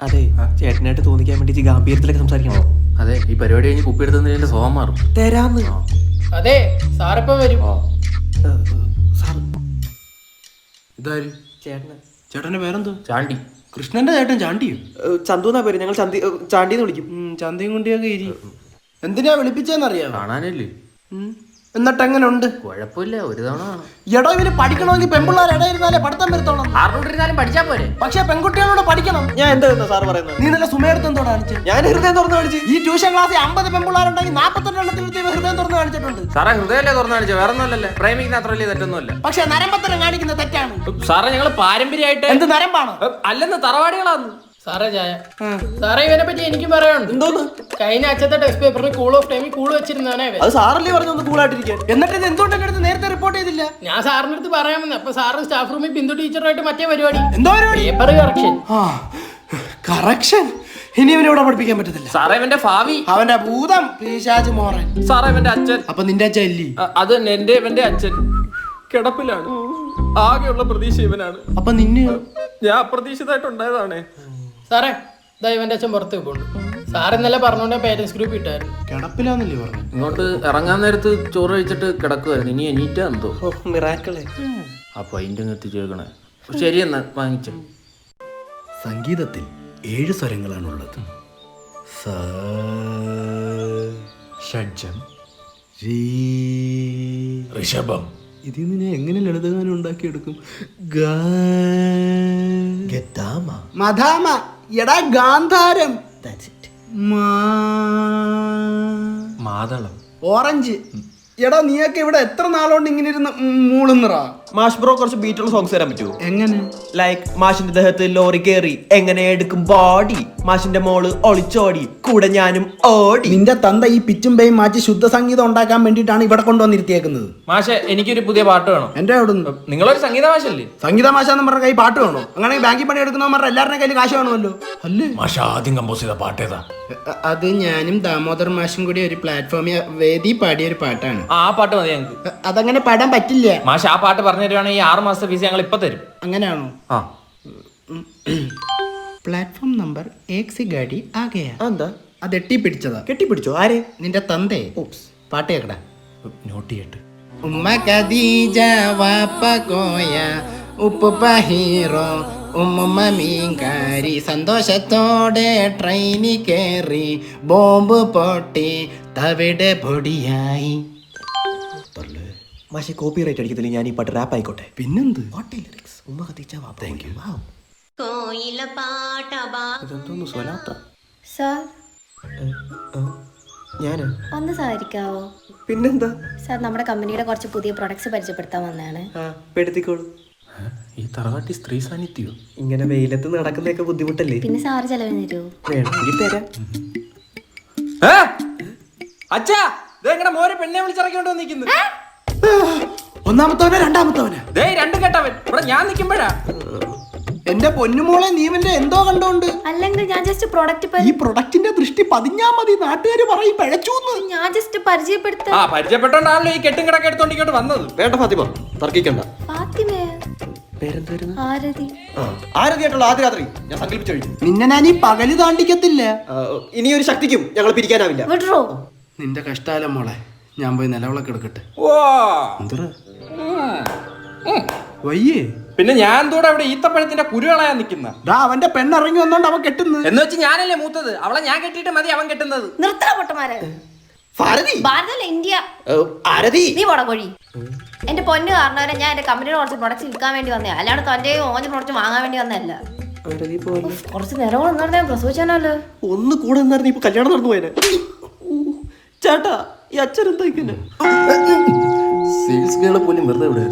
അതെ ചേട്ടനായിട്ട് തോന്നിക്കാൻ വേണ്ടി ഗാംഭീര്യത്തിലൊക്കെ സംസാരിക്കണം. അതെ, ഈ പരിപാടി കഴിഞ്ഞ് കുപ്പി എടുത്തതിന്റെ സ്വഭാവം മാറും. തരാന്ന്. അതെ സാറിപ്പം വരും. ഇതാര്? ചേട്ടന്. ചേട്ടന്റെ പേരെന്തോ? ചാണ്ടി. കൃഷ്ണന്റെ ചേട്ടൻ ചാണ്ടിയോ? ചന്തു എന്നാ പേര്. ഞങ്ങൾ ചാണ്ടിന്ന് വിളിക്കും. ചന്തയും കുണ്ടിയൊക്കെ ഇരി. എന്തിനാ വിളിപ്പിച്ചെന്നറിയാം? കാണാനല്ലേ? എന്നിട്ട് എങ്ങനെ ഉണ്ട്? കുഴപ്പമില്ല, ഒരു തവണ കാണാം. എടോ ഇവര് പഠിക്കണമെങ്കിൽ പെൺപിള്ളേർ ഇടയിരുന്നാലേ പഠിത്തം വരുത്തോളം. ആറുകൊണ്ടിരുന്നാലും പഠിച്ചാ പോരെ. പക്ഷെ പെൺകുട്ടികളോട് പഠിക്കണം. ഞാൻ എന്താ സാർ പറയുന്നത്? നീ നല്ല സുമയെടുത്ത് എന്തോടാ കാണിച്ചത്? ഞാൻ ഹൃദയം തുറന്ന് കാണിച്ചു. ഈ ട്യൂഷൻ ക്ലാസ്സിൽ 50 പെൺപിള്ളേരുണ്ടെങ്കിൽ 42 എണ്ണത്തിൽ ഹൃദയം തുറന്ന് കാണിച്ചിട്ടുണ്ട്. സാറേ ഹൃദയമല്ലേ തുറന്നു കാണിച്ചോ? വേറെ ഒന്നുമല്ലല്ലേ. പ്രേമിക്കുന്ന അത്ര വലിയ തെറ്റൊന്നുമല്ല. പക്ഷെ നരമ്പത്തരം കാണിക്കുന്ന തെറ്റാണ്. സാറേ ഞങ്ങള് പാരമ്പര്യമായിട്ട് എന്ത് നരമ്പാണ്? അല്ലെന്ന് തറവാടികളാന്ന്. സാറേ ചായ. സാറേ ഇവനെ പറ്റി എനിക്ക് പറയാനുണ്ട്. എന്തോന്ന്? കഴിഞ്ഞ ആഴ്ചത്തെ ടെസ്റ്റ് പേപ്പറിൽ കൂൾ ഓഫ് ടൈമിൽ കൂൾ വെച്ചിരുന്നവനെ. അത് സാറല്ലേ പറഞ്ഞു ഒന്ന് കൂളായിട്ടിരിക്കാൻ. എന്നിട്ട് ഇത് എന്തുകൊണ്ട് എന്റെ അടുത്ത് നേരത്തെ റിപ്പോർട്ട് ചെയ്തില്ല? ഞാൻ സാറിന്റെ അടുത്ത് പറയാമെന്ന്. അപ്പൊ സാറ് സ്റ്റാഫ് റൂമിൽ ബിന്ദു ടീച്ചറായിട്ട് മറ്റേ പരിപാടി, എന്തോ പരിപാടി? Paper correction. കറക്ഷൻ ഇനി ഇവനിവിടെ പഠിപ്പിക്കാൻ പറ്റത്തില്ല. സാറേ ഇവന്റെ ഭാവി. അവന്റെ ഭൂതം പിശാച് മോറൻ. സാറേ ഇവന്റെ അച്ഛൻ. അപ്പൊ നിന്റെ അച്ഛൻ ഇല്ലേ? അത് എന്റെ ഇവന്റെ അച്ഛൻ കിടപ്പിലാണ്. ആകെയുള്ള പ്രതീക്ഷ ഇവനാണ്. അപ്പൊ നിന്നെ ഞാൻ അപ്രതീക്ഷിതമായിട്ടുണ്ടായതാണേ. സാറേ ഇതാ ഇവന്റെ അച്ഛൻ പുറത്ത് പോയിട്ടുണ്ട്. സാർ ഇന്നലെ പറഞ്ഞോണ്ട് പേരൻസ് ഗ്രൂപ്പ് ഇട്ടായിരുന്നു. കിടപ്പിലാന്നല്ലേ പറഞ്ഞു? ഇങ്ങോട്ട് ഇറങ്ങാൻ നേരത്ത് ചോറ് കഴിച്ചിട്ട് കിടക്കുമായിരുന്നു. ഇനി എണീറ്റാ എന്തോ. മിറാക്കളെ. അപ്പൊ അതിന്റെ എത്തിച്ചേക്കണേ. ശരി എന്നാ വാങ്ങിച്ചു. സംഗീതത്തിൽ 7 സ്വരങ്ങളാണുള്ളത്. സ, ഷഡ്ജം, രീ, ഋഷഭം. ഇതിൽ നിന്ന് ഞാൻ എങ്ങനെ ലളിതഗാനം ഉണ്ടാക്കിയെടുക്കും? മധാമ, എടാ ഗാന്ധാരം, മാതളം, ഓറഞ്ച്. എടാ നീയൊക്കെ ഇവിടെ എത്ര നാളുകൊണ്ട് ഇങ്ങനെ ഇരുന്ന് മൂളുന്നറാ? മാഷ് ബ്രോ കുറച്ച് ബീറ്റുള്ള സോങ്സ് തരാൻ പറ്റുമോ? എങ്ങനെ? ലൈക്ക് മാഷിന്റെ ദേഹത്ത് ലോറി കേറി എങ്ങനെ എടുക്കും ബോഡി, മാഷിന്റെ മോള് ഒളിച്ചോടി കൂടെ ഞാനും ഓടി. നിന്റെ തന്ത ഈ പിച്ചും പേയും മാറ്റി ശുദ്ധ സംഗീതം ഉണ്ടാക്കാൻ വേണ്ടിയിട്ടാണ് ഇവിടെ കൊണ്ടുവന്നിരുത്തിയേക്കുന്നത്. മാഷെ എനിക്കൊരു പുതിയ പാട്ട് വേണം. എന്റെ അവിടെ നിങ്ങളൊരു സംഗീത മാഷല്ലേ? സംഗീത മാഷാന്ന് പറഞ്ഞ കൈ പാട്ട് വേണോ? അങ്ങനെ ബാങ്കിൽ പണി എടുക്കുന്നവന്മാരുടെ എല്ലാവരുടെ കയ്യിൽ കാശ് വേണമല്ലോ. അല്ലേ മാഷ ആദ്യം കമ്പോസ് ചെയ്ത പാട്ടേതാ? അത് ഞാനും ദാമോദർ മാഷും കൂടി ഒരു പ്ലാറ്റ്ഫോമിൽ വേദി പാടിയ ഒരു പാട്ടാണ്. ആ പാട്ട് മതി ഞങ്ങൾക്ക്. അതങ്ങനെ പാടാൻ പറ്റില്ല. മാഷ ആ പാട്ട് പറഞ്ഞു തരുവാണെങ്കിൽ 6 മാസത്തെ ഫീസ് ഞങ്ങൾ ഇപ്പൊ തരും. അങ്ങനെയാണോ? ആ പ്ലാറ്റ്ഫോം നമ്പർ 1 സി ഗാഡി ആ ഗയാ. എന്താ അത് എട്ടിപ്പിടിച്ചതാ. കെട്ടിപ്പിടിച്ചോ? ആരെ? നിന്റെ തന്തേ. പാട്ട് കേക്കടാ. നോട്ട് ചെയ്യട്ട്. ഉമ്മ ഖദീജ വാപ്പ കോയ ഉപ്പ ഹീറോ ഉമ്മ മീൻകാരി സന്തോഷത്തോടെ ട്രെയിനിൽ കയറി ബോംബ് പൊട്ടി തവിടെ പൊടിയായി. മാഷെ കോപ്പി റൈറ്റ് അടിക്കത്തില്ല. ഞാൻ ഈ പാട്ട് റാപ്പ് ആയിക്കോട്ടെ. പിന്നെന്ത്? ഉമ്മ ഖദീജ വാപ്പ. ഇതെന്തോന്ന് സ്വലാത്ത? സാർ ഞാന് ഒന്ന് സഹകരിക്കാവോ? പിന്നെന്താ? സാർ നമ്മുടെ കമ്പനിയുടെ കുറച്ച് പുതിയ പ്രൊഡക്ട്സ് പരിചയപ്പെടുത്താൻ വന്നതാണ്. പെടുത്തിക്കോളൂ. ഈ തറവാട്ടി സ്ത്രീ സാന്നിധ്യോ? ഇങ്ങനെ വെയിലത്ത് നടക്കുന്നതൊക്കെ ബുദ്ധിമുട്ടല്ലേ? പിന്നെ സാറ് ചെലവിന് തരുമോ? വേണമെങ്കിൽ തരാം. അച്ഛാ ഇതെങ്ങനെ മോരെ പെണ്ണെ വിളിച്ചിറക്കിക്കൊണ്ടോ നിൽക്കുന്നു? ഒന്നാമത്തവനെ രണ്ടാമത്തവനെ ദേ രണ്ടും കേട്ടവൻ ഇവിടെ ഞാൻ നിൽക്കുമ്പോഴാ. എന്റെ പൊന്നുമോളെ നീ ഇവന്റെ എന്തോ കണ്ടോണ്ട്? അല്ലെങ്കിൽ ഞാൻ ജസ്റ്റ് പ്രൊഡക്റ്റ് ഈ പ്രൊഡക്റ്റിന്റെ ദൃഷ്ടി പതിഞ്ഞാ മതി. നാട്ടുകാര് പറയും പിഴച്ചൂന്ന്. ഞാൻ ജസ്റ്റ് പരിചയപ്പെടുത്താൻ. ആ പരിചയപ്പെട്ടോണ്ടാണല്ലോ ഈ കെട്ടും കിടക്കെ എടുത്തോണ്ട് ഇങ്ങോട്ട് വന്നത്. വേണ്ട ഫാത്തിമ, തർക്കിക്കണ്ട. ഫാത്തിമേ. പേരെന്തായിരുന്നു? ആരതി. ആരതിയായിട്ടുള്ള ആദ്യ രാത്രി ഞാൻ സങ്കല്പിച്ചു കഴിഞ്ഞു. നിന്നെ ഞാൻ ഈ പകല് താണ്ടിക്കത്തില്ല. ഇനിയൊരു ശക്തിക്കും ഞങ്ങൾ പിരിക്കാനാവില്ല. വിട്രോ. നിന്റെ കഷ്ടാലം മോളെ. ഞാൻ പോയി നിലവിളക്ക് എടുക്കട്ടെ. വയ്യേ. പിന്നെ ഞാൻ കൂടെ അവിടെ ഈത്തപ്പഴത്തിന്റെ കുരുകളായാ നിൽക്കുന്ന. അവന്റെ പെണ്ണിറങ്ങി വന്നോണ്ട് അവൻ കെട്ടുന്നത്. എന്ന് വെച്ച് ഞാനല്ലേ മൂത്തത്. അവളെ ഞാൻ കെട്ടിയിട്ട് മതി അവൻ കെട്ടുന്നത്. നിർത്തണ പൊട്ടന്മാരെ. ഭാരതി. ഭാരതല്ല ഇന്ത്യ. ആരതി. നീ പോടകോഴി. എന്റെ പൊന്ന് കാരണവരെ ഞാൻ എന്റെ കമ്പനിയുടെ കുറച്ച് പ്രൊഡക്ട്സ് വിൽക്കാൻ വേണ്ടി വന്നേ. അല്ലാണ്ട് തന്റെ ഓഞ്ച് പ്രൊഡക്റ്റ് വാങ്ങാൻ വേണ്ടി വന്നതല്ല. കുറച്ച് നേരം കൂടെ നിന്നാ പ്രസവിച്ചാനല്ലോ. ഒന്ന് കൂടെ നിന്നായിരുന്നു ഇപ്പൊ കല്യാണം നടന്നു പോയത്. ചേട്ടാ ഈ അച്ഛൻ എന്താ ഇങ്ങനെ? സെയിൽസ് ഗേളെ പോലും വെറുതെ ഇവിടെ